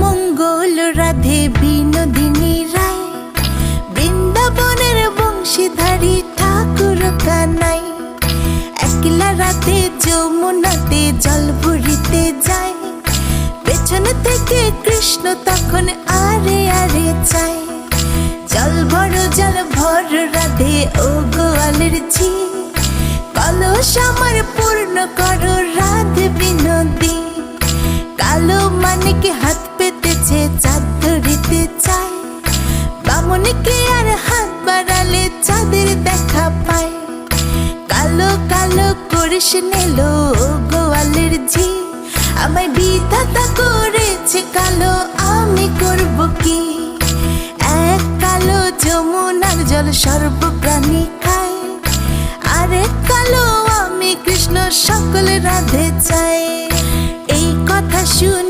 মঙ্গল রাধে বিনোদিনী রায়, বৃন্দাবনের বংশীধারী ঠাকুর কানাই। একলা রাতে যমুনাতে জল ভরিতে যায়, পেছন থেকে কৃষ্ণ তখন আরে আরে চায়। জল ভর রাধে ও গোয়ালের ঝি, কলস আমার পূর্ণ করো রাধে বিনোদী। কালো মানিকে হাত পেতেছে চাঁদ ধরিতে চায়, বামুনিকে আর হাত বাড়ালে চাঁদের দেখা পায়। কালো কালো করিস নেলো গোয়ালের ঝি, আমায় বিধাতা করেছে কালো, আমি করব কি? এক কালো যমুনার জল সর্বপ্রাণী খায়, আরেক কালো আমি কৃষ্ণ সকল রাধে চাই। এই কথা শুনে